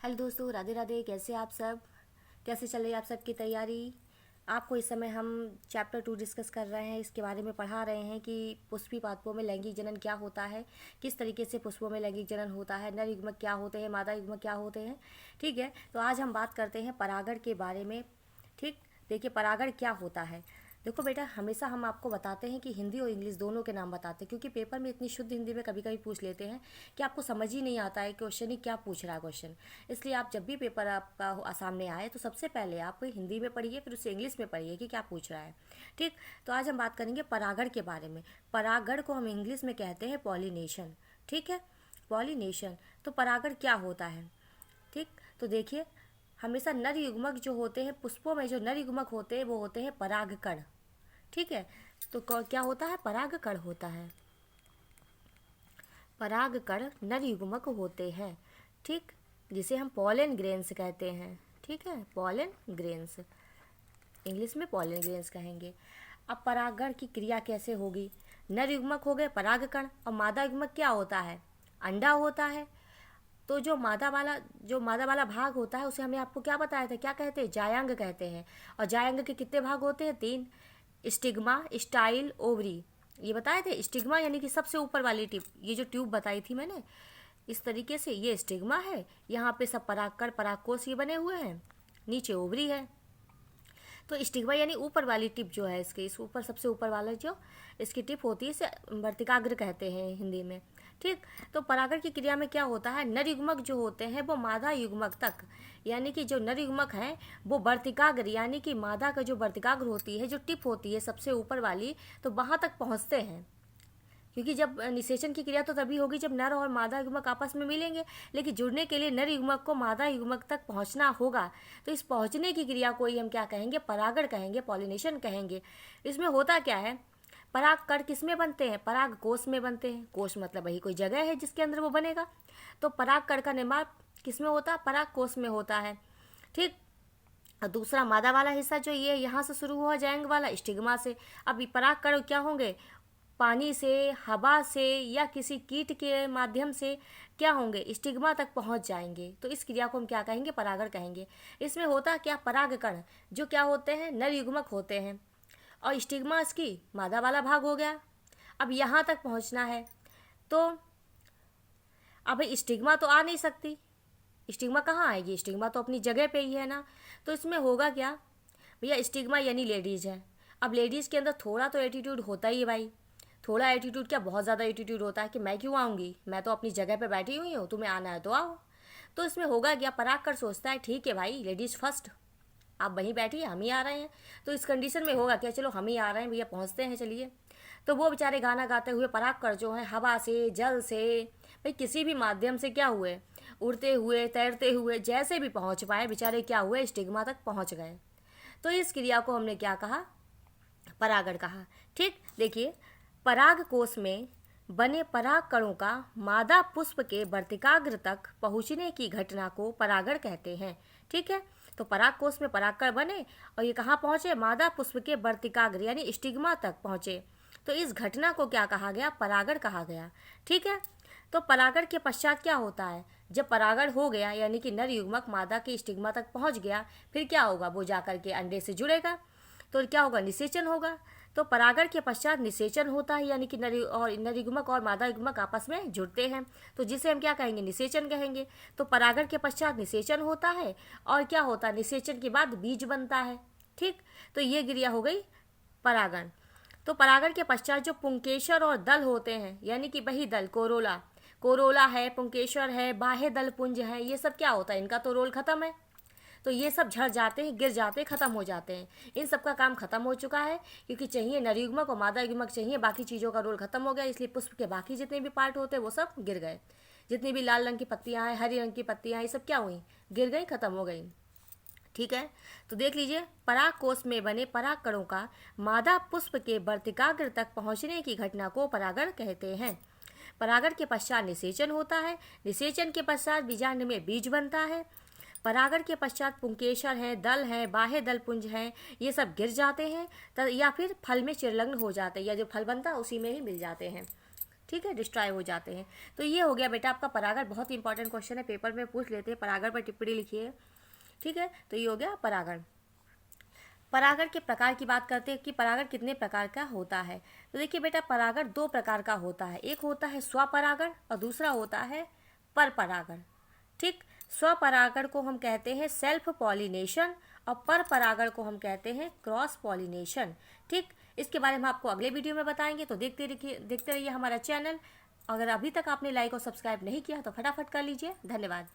Hello दोस्तों, राधे राधे। कैसे आप सब? कैसे चल रही है आप सबकी तैयारी? आपको इस समय हम चैप्टर 2 डिस्कस कर रहे हैं। इसके बारे में पढ़ा रहे हैं कि पुष्पी पादपों में लैंगिक जनन क्या होता है, किस तरीके से पुष्पों में लैंगिक जनन होता है, नर युग्मक क्या होते हैं, मादा युग्मक क्या होते हैं। ठीक है, तो आज हम बात करते हैं परागण के बारे में। ठीक, देखिए परागण क्या होता है। देखो बेटा, हमेशा हम आपको बताते हैं कि हिंदी और इंग्लिश दोनों के नाम बताते हैं, क्योंकि पेपर में इतनी शुद्ध हिंदी में कभी कभी पूछ लेते हैं कि आपको समझ ही नहीं आता है क्वेश्चन ही क्या पूछ रहा है क्वेश्चन। इसलिए आप जब भी पेपर आपका सामने आए तो सबसे पहले आप हिंदी में पढ़िए, फिर उससे इंग्लिश में पढ़िए कि क्या पूछ रहा है। ठीक, तो आज हम बात करेंगे परागण के बारे में। परागण को हम इंग्लिश में कहते हैं पॉलिनेशन। ठीक है, पॉलिनेशन। तो परागण क्या होता है? ठीक, तो देखिए, हमेशा नर युग्मक जो होते हैं, पुष्पों में जो नर युग्मक होते हैं वो होते हैं परागकण। ठीक है, तो क्या होता है? परागकण होता है। परागकण नर युग्मक होते हैं। ठीक, जिसे हम पॉलन ग्रेन्स कहते हैं। ठीक है, पॉलन ग्रेन्स, इंग्लिश में पॉलन ग्रेन्स कहेंगे। अब परागण की क्रिया कैसे होगी? नर युग्मक हो गए परागकण, और मादा युग्मक क्या होता है? अंडा होता है। तो जो मादा वाला भाग होता है उसे हमने आपको क्या बताया था, क्या कहते हैं? जायांग कहते हैं। और जायांग के कितने भाग होते हैं? 3। स्टिग्मा, स्टाइल, ओवरी, ये बताए थे। स्टिग्मा यानी कि सबसे ऊपर वाली टिप, ये जो ट्यूब बताई थी मैंने, इस तरीके से ये स्टिग्मा है। यहाँ पे सब परागकण, परागकोश ये बने हुए हैं, नीचे ओवरी है। तो स्टिग्मा यानी ऊपर वाली टिप जो है इसके, इस ऊपर सबसे ऊपर वाला जो इसकी टिप होती है, इसे वर्तिकाग्र कहते हैं हिंदी में। ठीक, तो परागण की क्रिया में क्या होता है? नर युग्मक जो होते हैं वो मादा युग्मक तक, यानी कि जो नर युग्मक हैं वो वर्तिकाग्र, यानी कि मादा का जो वर्तिकाग्र होती है, जो टिप होती है सबसे ऊपर वाली, तो वहाँ तक पहुँचते हैं। क्योंकि जब निषेचन की क्रिया तो तभी होगी जब नर और मादा युग्मक आपस में मिलेंगे, लेकिन जुड़ने के लिए नर युग्मक को मादा युग्मक तक पहुंचना होगा। तो इस पहुंचने की क्रिया को ही हम क्या कहेंगे? परागण कहेंगे, पॉलिनेशन कहेंगे। इसमें होता क्या है? परागकण किस में बनते हैं? पराग कोश में बनते हैं। कोश मतलब वही कोई जगह है जिसके अंदर वो बनेगा। तो परागकण का निर्माण किस में होता है? पराग कोश में होता है। ठीक, और दूसरा मादा वाला हिस्सा जो ये यहाँ से शुरू हुआ जाएंगे वाला, स्टिग्मा से। अब ये परागकण क्या होंगे? पानी से, हवा से या किसी कीट के माध्यम से क्या होंगे? स्टिग्मा तक पहुंच जाएंगे। तो इस क्रिया को हम क्या कहेंगे? परागण कहेंगे। इसमें होता क्या? परागकण जो क्या होते हैं? नर युग्मक होते हैं, और स्टिग्मा इसकी मादा वाला भाग हो गया। अब यहाँ तक पहुँचना है, तो अब स्टिग्मा तो आ नहीं सकती। स्टिग्मा कहाँ आएगी? स्टिग्मा तो अपनी जगह पे ही है ना। तो इसमें होगा क्या भैया? स्टिग्मा यानी लेडीज़ है। अब लेडीज़ के अंदर थोड़ा तो एटीट्यूड होता ही है भाई। थोड़ा एटीट्यूड क्या, बहुत ज़्यादा एटीट्यूड होता है कि मैं क्यों आऊँगी, मैं तो अपनी जगह पे बैठी हुई हूँ, तुम्हें आना है तो आओ। तो इसमें होगा क्या? परागकण सोचता है ठीक है भाई, लेडीज़ फर्स्ट, आप वहीं बैठिए, हम ही आ रहे हैं। तो इस कंडीशन में होगा क्या? चलो हम ही आ रहे हैं भैया, पहुँचते हैं, चलिए। तो वो बेचारे गाना गाते हुए परागकण जो हैं, हवा से, जल से, भाई किसी भी माध्यम से क्या हुए? उड़ते हुए, तैरते हुए, जैसे भी पहुँच पाए बेचारे क्या हुए? स्टिग्मा तक पहुँच गए। तो इस क्रिया को हमने क्या कहा? परागण कहा। ठीक, देखिए, पराग कोश में बने पराग कणों का मादा पुष्प के वर्तिकाग्र तक पहुँचने की घटना को परागण कहते हैं। ठीक है, तो पराग कोश में परागकण बने और ये कहाँ पहुँचे? मादा पुष्प के वर्तिकाग्र यानी स्टिग्मा तक पहुँचे। तो इस घटना को क्या कहा गया? परागण कहा गया। ठीक है, तो परागण के पश्चात क्या होता है? जब परागण हो गया यानी कि नर युग्मक मादा के स्टिग्मा तक पहुँच गया, फिर क्या होगा? वो जाकर के अंडे से जुड़ेगा, तो क्या होगा? निषेचन होगा। तो परागण के पश्चात निषेचन होता है, यानी कि नर युग्मक और मादा युग्मक आपस में जुड़ते हैं, तो जिसे हम क्या कहेंगे? निषेचन कहेंगे। तो परागण के पश्चात निषेचन होता है, और क्या होता है? निषेचन के बाद बीज बनता है। ठीक, तो ये क्रिया हो गई परागण। तो परागण के पश्चात जो पुंकेसर और दल होते हैं, यानी कि वही दल, कोरोला, कोरोला है, पुंकेसर है, बाह्य दल पुंज है, ये सब क्या होता है? इनका तो रोल खत्म है। तो ये सब झड़ जाते हैं, गिर जाते हैं, खत्म हो जाते हैं। इन सब का काम खत्म हो चुका है, क्योंकि चाहिए नर युग्मक और मादा युग्मक चाहिए, बाकी चीज़ों का रोल खत्म हो गया। इसलिए पुष्प के बाकी जितने भी पार्ट होते हैं वो सब गिर गए। जितनी भी लाल रंग की पत्तियाँ हैं, हरी रंग की पत्तियाँ हैं, ये सब क्या हुई? गिर गई, खत्म हो गई। ठीक है, तो देख लीजिए, पराग कोश में बने पराग कणों का मादा पुष्प के वर्तिकाग्र तक पहुँचने की घटना को परागण कहते हैं। परागण के पश्चात निषेचन होता है। निषेचन के पश्चात बीजांड में बीज बनता है। परागण के पश्चात पुंकेसर है, दल है, बाह्य दल पुंज है, ये सब गिर जाते हैं, या फिर फल में चिरलग्न हो जाते हैं, या जो फल बनता है उसी में ही मिल जाते हैं। ठीक है, डिस्ट्रॉय हो जाते हैं। तो ये हो गया बेटा आपका परागण। बहुत इंपॉर्टेंट क्वेश्चन है, पेपर में पूछ लेते हैं, परागण पर टिप्पणी लिखिए। ठीक है, तो ये हो गया परागण। परागण के प्रकार की बात करते हैं कि परागण कितने प्रकार का होता है। तो देखिए बेटा, परागण 2 प्रकार का होता है। एक होता है स्वपरागण और दूसरा होता है पर परागण। ठीक, स्वपरागण को हम कहते हैं सेल्फ पॉलिनेशन और पर परागण को हम कहते हैं क्रॉस पॉलिनेशन। ठीक, इसके बारे में आपको अगले वीडियो में बताएंगे। तो देखते रहिए हमारा चैनल। अगर अभी तक आपने लाइक और सब्सक्राइब नहीं किया तो फटाफट कर लीजिए। धन्यवाद।